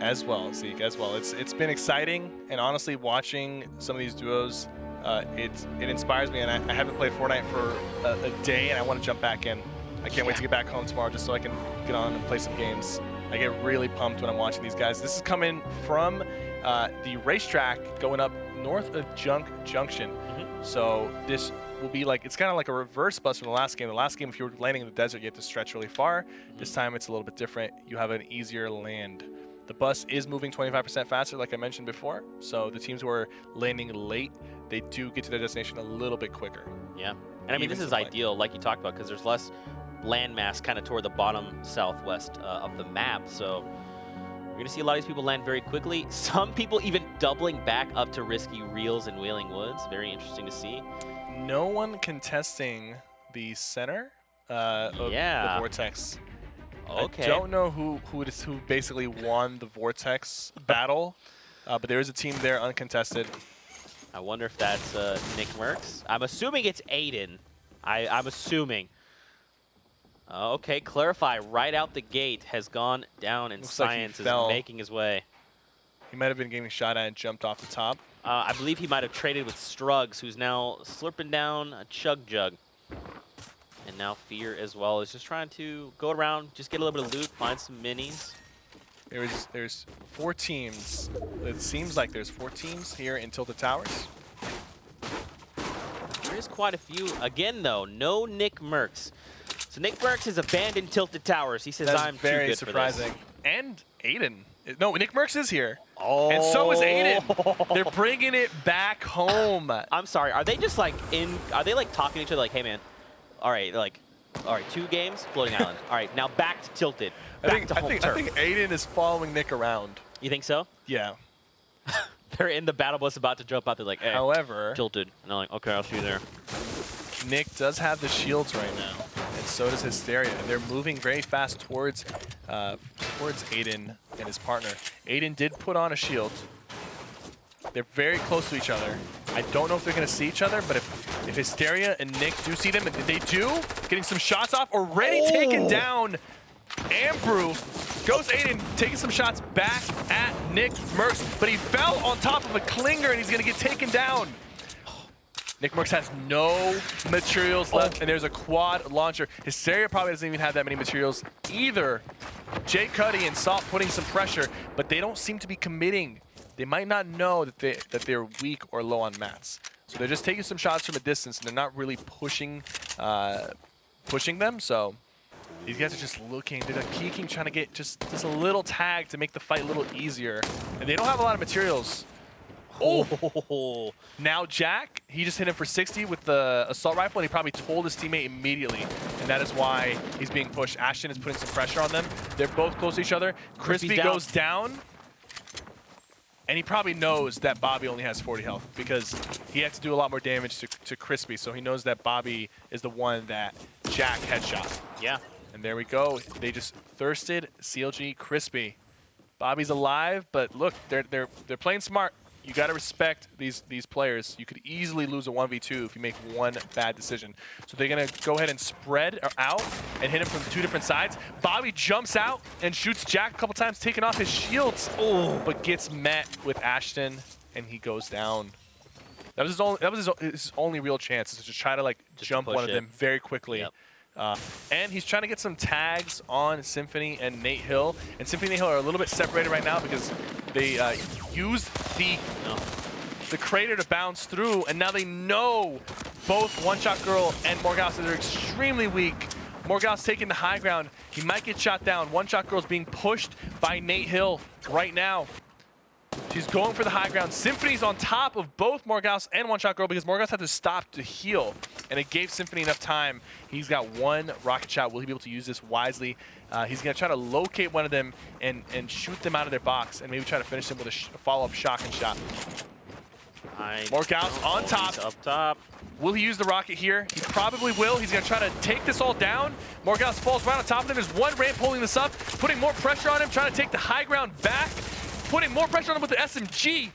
As well, Zeke, as well. It's been exciting, and honestly, watching some of these duos, it inspires me. And I haven't played Fortnite for a day, and I want to jump back in. I can't wait to get back home tomorrow just so I can get on and play some games. I get really pumped when I'm watching these guys. This is coming from the racetrack going up north of Junction. So this will be like, it's kind of like a reverse bus from the last game. The last game, if you were landing in the desert, you had to stretch really far. This time it's a little bit different. You have an easier land. The bus is moving 25% faster, like I mentioned before. So the teams who are landing late, they do get to their destination a little bit quicker. Yeah. And I mean, this is ideal, like you talked about, because there's less landmass kind of toward the bottom southwest of the map. So you're going to see a lot of these people land very quickly. Some people even doubling back up to risky reels in Wailing Woods. Very interesting to see. No one contesting the center of the Vortex. Okay. I don't know who basically won the Vortex battle, but there is a team there uncontested. I wonder if that's Nickmercs. I'm assuming it's Aydan. I'm assuming. Okay, Clarify right out the gate has gone down, and Science is making his way. He might have been getting shot at and jumped off the top. I believe he might have traded with Strugs, who's now slurping down a Chug Jug. And now Fear as well is just trying to go around, just get a little bit of loot, find some minis. There's 4 teams. It seems like there's 4 teams here in Tilted Towers. There is quite a few. Again, though, no Nickmercs. So Nickmercs has abandoned Tilted Towers. He says, I'm very too good surprising. For this. And Aydan. No, Nickmercs is here. Oh. And so is Aydan. They're bringing it back home. I'm sorry. Are they just like are they like talking to each other like, hey, man, all right, 2 games, floating island. All right, now back to Tilted. Back to home turf. I think Aydan is following Nick around. You think so? Yeah. They're in the battle bus about to jump out. They're like, hey, however, Tilted. And they're like, okay, I'll see you there. Nick does have the shields right now, and so does Hysteria. And they're moving very fast towards Aydan and his partner. Aydan did put on a shield. They're very close to each other. I don't know if they're going to see each other, but if Hysteria and Nick do see them, they do, getting some shots off, already taken down. Ambrew goes Aydan, taking some shots back at Nickmercs, but he fell on top of a clinger and he's going to get taken down. Nickmercs has no materials left, and there's a quad launcher. Hysteria probably doesn't even have that many materials either. Jay Cuddy and Salt putting some pressure, but they don't seem to be committing. They might not know that they're weak or low on mats. So they're just taking some shots from a distance, and they're not really pushing them. So these guys are just looking. They're like peeking, trying to get just a little tag to make the fight a little easier. And they don't have a lot of materials. Oh! Now Jack, he just hit him for 60 with the assault rifle, and he probably told his teammate immediately, and that is why he's being pushed. Ashton is putting some pressure on them. They're both close to each other. Crispy goes down, and he probably knows that Bobby only has 40 health because he had to do a lot more damage to Crispy, so he knows that Bobby is the one that Jack headshot. Yeah. And there we go. They just thirsted CLG Crispy. Bobby's alive, but look, they're playing smart. You got to respect these players. You could easily lose a 1v2 if you make one bad decision. So they're going to go ahead and spread out and hit him from 2 different sides. Bobby jumps out and shoots Jack a couple times, taking off his shields, but gets met with Ashton, and he goes down. That was his only real chance, is to try to like jump one of them very quickly. Yep. And he's trying to get some tags on Symphony and Nate Hill. And Symphony and Nate Hill are a little bit separated right now because they used the crater to bounce through, and now they know both One Shot Girl and Morgause are extremely weak. Morgause taking the high ground. He might get shot down. One Shot Girl's being pushed by Nate Hill right now. She's going for the high ground. Symphony's on top of both Morgause and One Shot Girl because Morgause had to stop to heal, and it gave Symphony enough time. He's got 1 rocket shot. Will he be able to use this wisely? He's going to try to locate one of them and shoot them out of their box and maybe try to finish them with a follow-up shotgun shot. Morgause on top. He's up top. Will he use the rocket here? He probably will. He's going to try to take this all down. Morgause falls right on top of him. There's 1 ramp holding this up, putting more pressure on him, trying to take the high ground back. Putting more pressure on him with the SMG.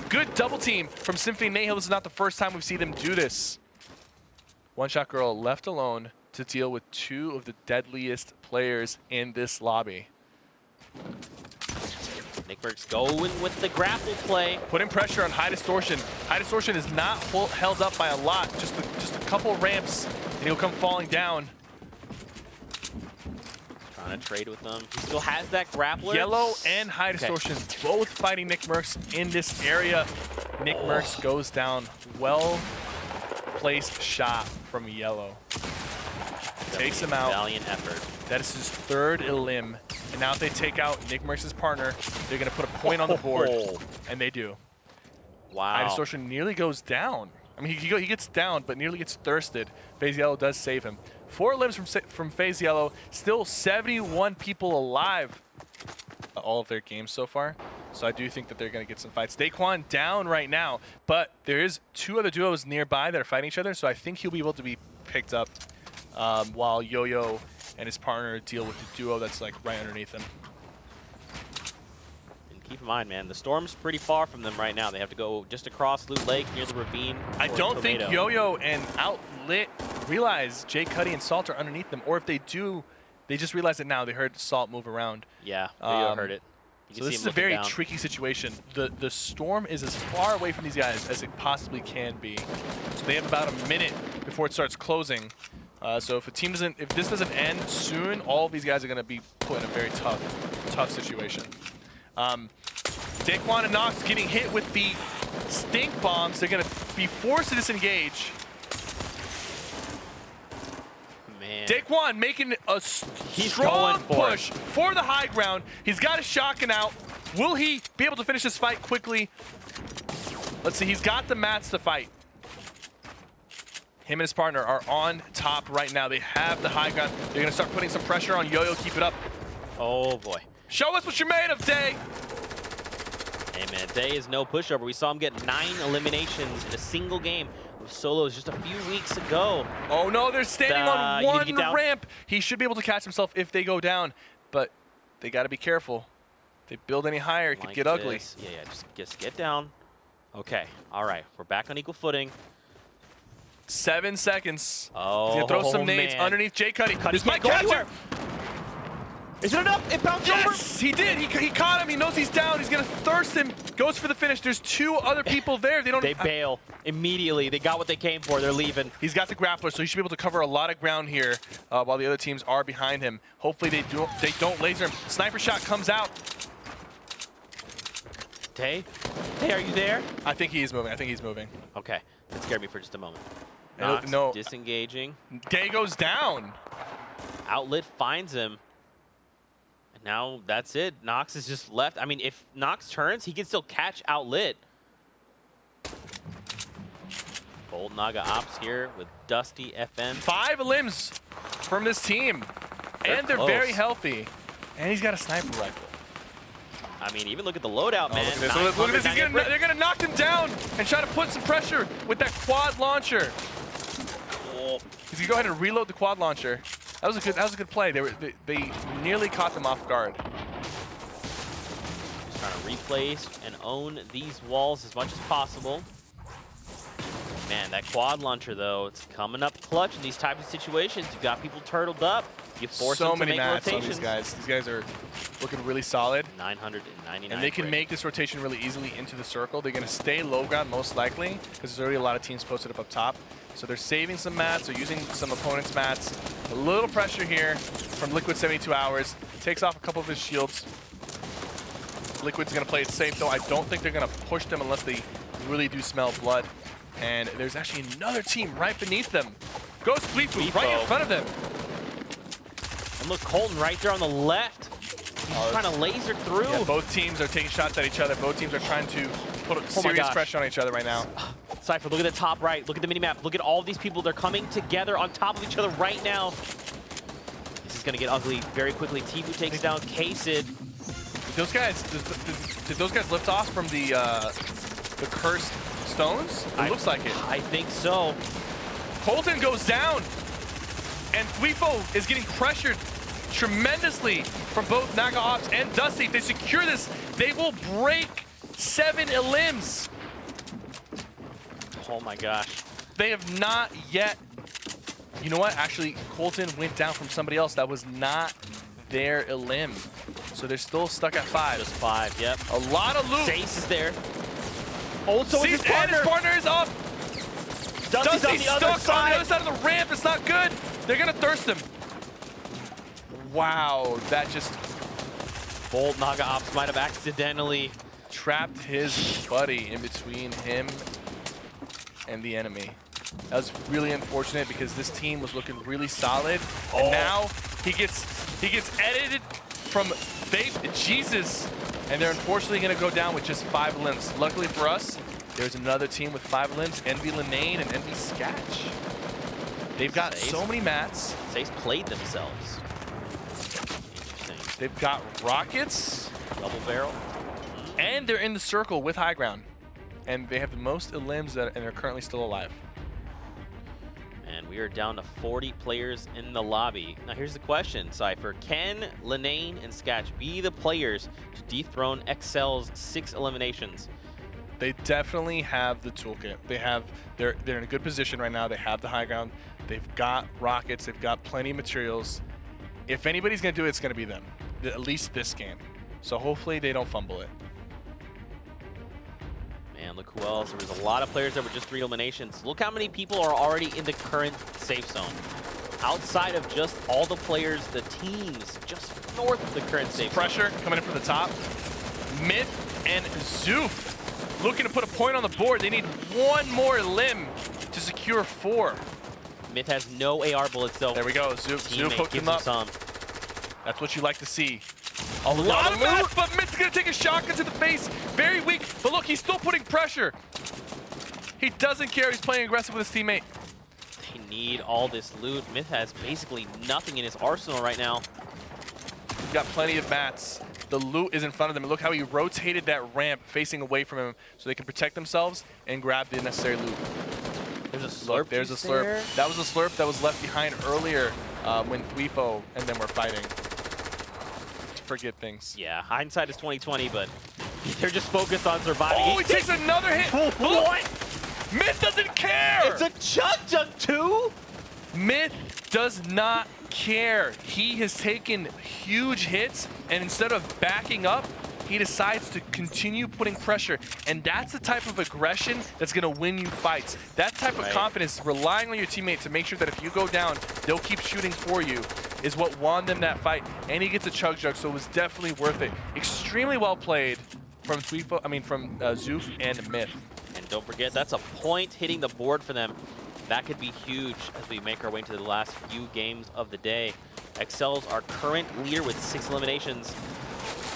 Good double team from Symphony and Nate Hill. This is not the first time we've seen them do this. One Shot Girl left alone to deal with 2 of the deadliest players in this lobby. Nickmercs going with the grapple play. Putting pressure on High Distortion. High Distortion is not held up by a lot, just a couple ramps, and he'll come falling down. Trying to trade with them. He still has that grappler. Yellow and High Distortion both fighting Nickmercs in this area. Nickmercs goes down. Well-placed shot from Yellow. Takes him out. Valiant effort. That is his third elim. And now if they take out Nickmercs' partner, they're going to put a point on the board. And they do. Wow. High Distortion nearly goes down. I mean, he gets down, but nearly gets thirsted. FaZe Yellow does save him. 4 limbs from FaZe Yellow. Still 71 people alive. All of their games so far. So I do think that they're going to get some fights. Daquan down right now, but there is 2 other duos nearby that are fighting each other, so I think he'll be able to be picked up while Yo-Yo and his partner deal with the duo that's like right underneath him. And keep in mind, man, the Storm's pretty far from them right now. They have to go just across Loot Lake near the ravine. I don't think Yo-Yo and Outlit realize Jay Cuddy and Salt are underneath them, or if they do, they just realize it now. They heard Salt move around. Yeah, Yo-Yo heard it. So this is a very tricky situation. The Storm is as far away from these guys as it possibly can be. So they have about a minute before it starts closing. So if this doesn't end soon, all of these guys are going to be put in a very tough situation. Daquan and Nox getting hit with the stink bombs. They're going to be forced to disengage. Man. Daquan making a strong push for the high ground. He's got a shotgun out. Will he be able to finish this fight quickly? Let's see. He's got the mats to fight. Him and his partner are on top right now. They have the high ground. They're going to start putting some pressure on Yo-Yo. Keep it up. Oh, boy. Show us what you're made of, Day. Hey, man, Day is no pushover. We saw him get 9 eliminations in a single game with solos just a few weeks ago. Oh, no, they're standing on one ramp. He should be able to catch himself if they go down, but they got to be careful. If they build any higher, it could get ugly. Yeah, just get down. Okay, all right, we're back on equal footing. 7 seconds. Oh, he's gonna throw some nades underneath Jay Cuddy. This might catch him. Is it enough? It bounced over. Yes, he did. He caught him. He knows he's down. He's gonna thirst him. Goes for the finish. There's 2 other people there. They bail immediately. They got what they came for. They're leaving. He's got the grappler, so he should be able to cover a lot of ground here while the other teams are behind him. Hopefully they don't laser him. Sniper shot comes out. Tay, are you there? I think he is moving. Okay, that scared me for just a moment. No. Disengaging. Day goes down. Outlet finds him. And now that's it. Nox is just left. I mean, if Nox turns, he can still catch Outlet. Bold Naga Ops here with Dusty FN. 5 limbs from this team. They're very healthy. And he's got a sniper rifle. I mean, even look at the loadout, man. Look at this. They're going to knock him down and try to put some pressure with that quad launcher. He's going to go ahead and reload the quad launcher. That was a good play. They nearly caught them off guard. Just trying to replace and own these walls as much as possible. Man, that quad launcher, though, it's coming up clutch in these types of situations. You've got people turtled up. You force them to make rotations. On these guys. These guys are looking really solid. 999. And they can make this rotation really easily into the circle. They're going to stay low ground most likely because there's already a lot of teams posted up top. So they're saving some mats. They're using some opponents' mats. A little pressure here from Liquid 72 Hours. Takes off a couple of his shields. Liquid's going to play it safe, though. I don't think they're going to push them unless they really do smell blood. And there's actually another team right beneath them. Goes Fleetfoot right in front of them. And look, Colton right there on the left. He's trying to laser through. Yeah, both teams are taking shots at each other. Both teams are trying to put serious pressure on each other right now. Cypher, look at the top right. Look at the minimap. Look at all these people. They're coming together on top of each other right now. This is going to get ugly very quickly. Tifu takes down K-Sid. Did those guys lift off from the cursed stones? It looks like it. I think so. Colton goes down. And Fleefo is getting pressured tremendously from both Naga Ops and Dusty. If they secure this, they will break 7 elims. Oh my gosh. They have not yet. You know what? Actually, Colton went down from somebody else. That was not their elim. So they're still stuck at 5. Just 5, yep. A lot of loot. Sace is there. Also with his And partner. his partner is up. Dusty's on the other stuck on the other side. side of the ramp. It's not good. They're going to thirst him. Wow, that just Bold Naga Ops might have accidentally trapped his buddy in between him and the enemy. That was really unfortunate because this team was looking really solid, and now he gets edited from Jesus, and they're unfortunately going to go down with just 5 limbs. Luckily for us, there's another team with 5 limbs, Envy Linane and Envy Sketch. They've got so many mats. Sace played themselves. Interesting. They've got rockets. Double barrel. And they're in the circle with high ground. And they have the most limbs and are currently still alive. And we are down to 40 players in the lobby. Now here's the question, Cypher. Can Linane and Sketch be the players to dethrone Excel's 6 eliminations? They definitely have the toolkit. They're in a good position right now. They have the high ground. They've got rockets. They've got plenty of materials. If anybody's going to do it, it's going to be them. At least this game. So hopefully they don't fumble it. Man, look who else. There was a lot of players that were just 3 eliminations. Look how many people are already in the current safe zone. Outside of just all the players, the teams just north of the current safe zone. Pressure coming in from the top. Myth and Zoof looking to put a point on the board. They need 1 more limb to secure 4. Myth has no AR bullets though. There we go. Zoof hooked him up. Some. That's what you like to see. A lot of mats, but Myth's gonna take a shotgun to the face. Very weak, but look, he's still putting pressure. He doesn't care. He's playing aggressive with his teammate. They need all this loot. Myth has basically nothing in his arsenal right now. He's got plenty of mats. The loot is in front of them. Look how he rotated that ramp facing away from him so they can protect themselves and grab the necessary loot. There's a slurp. Look, there's a slurp. There. That was a slurp that was left behind earlier when Thweefo and them were fighting. Forget things. Yeah, hindsight is 20/20, but they're just focused on surviving. Oh, he takes another hit. What? Myth doesn't care. It's a chug too? Myth does not care. He has taken huge hits, and instead of backing up, he decides to continue putting pressure. And that's the type of aggression that's going to win you fights. That type of confidence, relying on your teammate to make sure that if you go down, they'll keep shooting for you, is what won them that fight. And he gets a chug jug, so it was definitely worth it. Extremely well played from Zoof and Myth. And don't forget, that's a point hitting the board for them. That could be huge as we make our way into the last few games of the day. Excel's our current leader with 6 eliminations.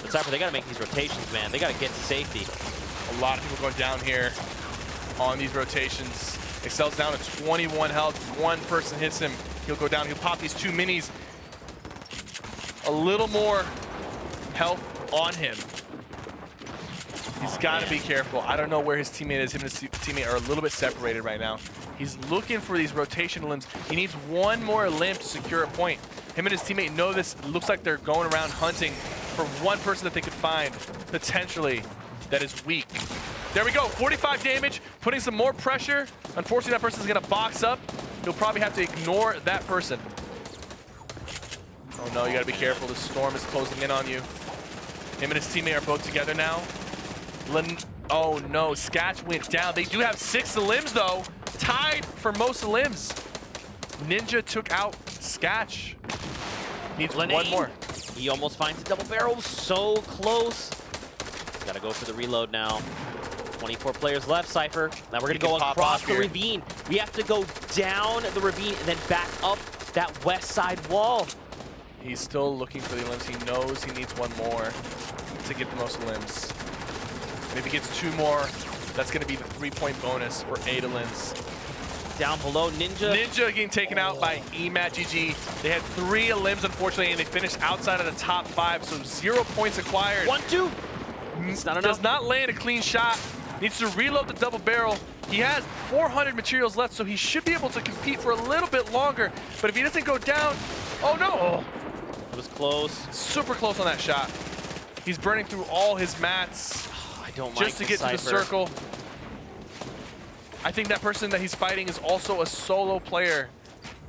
But Cypher, they got to make these rotations, man. They got to get to safety. A lot of people going down here on these rotations. Excel's down to 21 health. 1 person hits him, he'll go down. He'll pop these 2 minis. A little more health on him. He's got to be careful. I don't know where his teammate is. Him and his teammate are a little bit separated right now. He's looking for these rotation limbs. He needs 1 more limb to secure a point. Him and his teammate know this. It looks like they're going around hunting for 1 person that they could find, potentially, that is weak. There we go, 45 damage, putting some more pressure. Unfortunately, that person's gonna box up. He'll probably have to ignore that person. Oh no, you gotta be careful. The storm is closing in on you. Him and his teammate are both together now. Oh no, Sketch went down. They do have 6 limbs though. Tied for most limbs. Ninja took out Sketch. Needs Linane. 1 more. He almost finds a double barrel. So close. Got to go for the reload now. 24 players left, Cypher. Now we're going to go across the ravine. We have to go down the ravine and then back up that west side wall. He's still looking for the limbs. He knows he needs 1 more to get the most limbs. And if he gets 2 more, that's going to be the 3-point bonus for Aydan limbs. Down below, Ninja. Ninja getting taken out by EMAT GG. They had 3 limbs, unfortunately, and they finished outside of the top 5, so 0 points acquired. 1-2. It's not enough. Does not land a clean shot. Needs to reload the double barrel. He has 400 materials left, so he should be able to compete for a little bit longer. But if he doesn't go down, oh no! It was close. Super close on that shot. He's burning through all his mats I don't just to get to the circle. I think that person that he's fighting is also a solo player.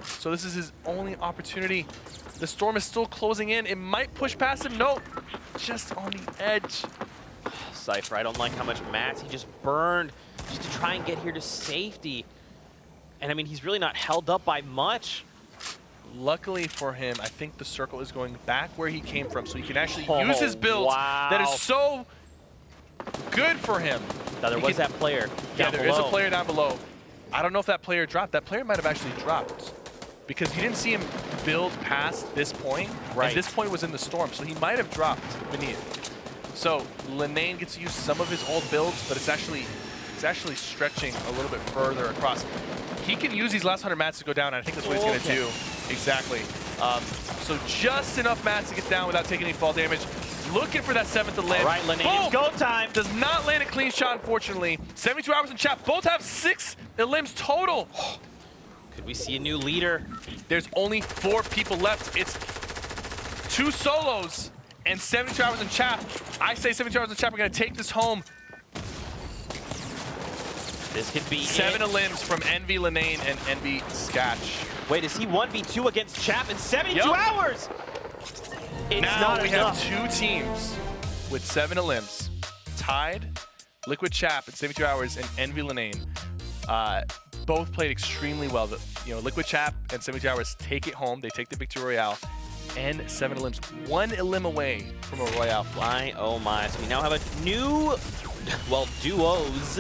So this is his only opportunity The storm is still closing in. It might push past him. Nope. Just on the edge. Cypher, I don't like how much mats he just burned just to try and get here to safety. And I mean, he's really not held up by much. Luckily for him, I think the circle is going back where he came from, so he can actually use his builds that is so good for him. Now, there was that player Yeah, down there is a below. player down below. I don't know if that player dropped. That player might have actually dropped because you didn't see him build past this point. Right. And this point was in the storm, so he might have dropped beneath. So Linane gets to use some of his old builds, but it's actually stretching a little bit further across. He can use these last 100 mats to go down, and I think that's what he's going to do. Exactly. So just enough mats to get down without taking any fall damage. Looking for that 7th limb. All right, Linane, it's go time. Does not land a clean shot, unfortunately. 72 hours in chat. Both have 6 limbs total. Could we see a new leader? There's only 4 people left. It's 2 solos and 72 hours in chat. I say 72 hours in chat. We're going to take this home. This could be 7 limbs from Envy Linane and Envy Sketch. Wait, is he 1v2 against Chap in 72 Yep. hours? It's Now not we enough. have 2 teams with 7 limbs. Tied, Liquid Chap at 72 hours and Envy Linane. Both played extremely well. Liquid Chap and 72 hours take it home. They take the victory royale. And 7 limbs, 1 elim away from a Royale Flush. Oh my. So we now have a new, duos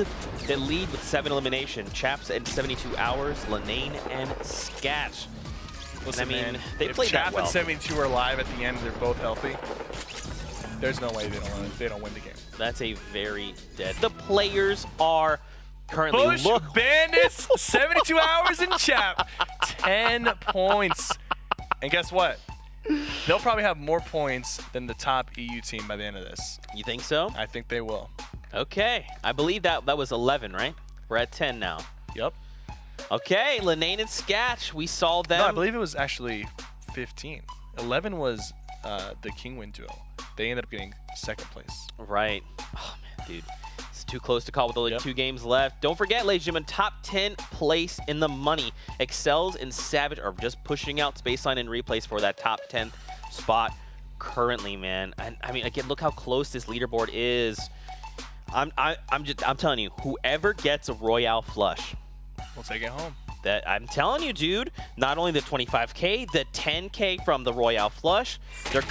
that lead with 7 elimination. Chaps in 72 hours, Linane and Sketch. Listen, I mean, man, they if played that Chap well. and 72 are alive at the end, they're both healthy. There's no way they don't win the game. That's a very dead. The players are currently Push Bandits, 72 hours in Chap, 10 points. And guess what? They'll probably have more points than the top EU team by the end of this. You think so? I think they will. Okay. I believe that was 11, right? We're at 10 now. Yep. Okay, Linane and Sketch, we saw them. No, I believe it was actually 15. 11 was the Kingwin duel. They ended up getting 2nd place. Right. Oh, man, dude. It's too close to call with only Yep. 2 games left. Don't forget, ladies and gentlemen, top 10 place in the money. Excels and Savage are just pushing out Spaceline and Replays for that top 10 spot currently, man. I mean, again, look how close this leaderboard is. I'm telling you, whoever gets a Royale Flush, We'll take it home. that I'm telling you, dude, not only the 25K, the 10K from the Royale Flush, they're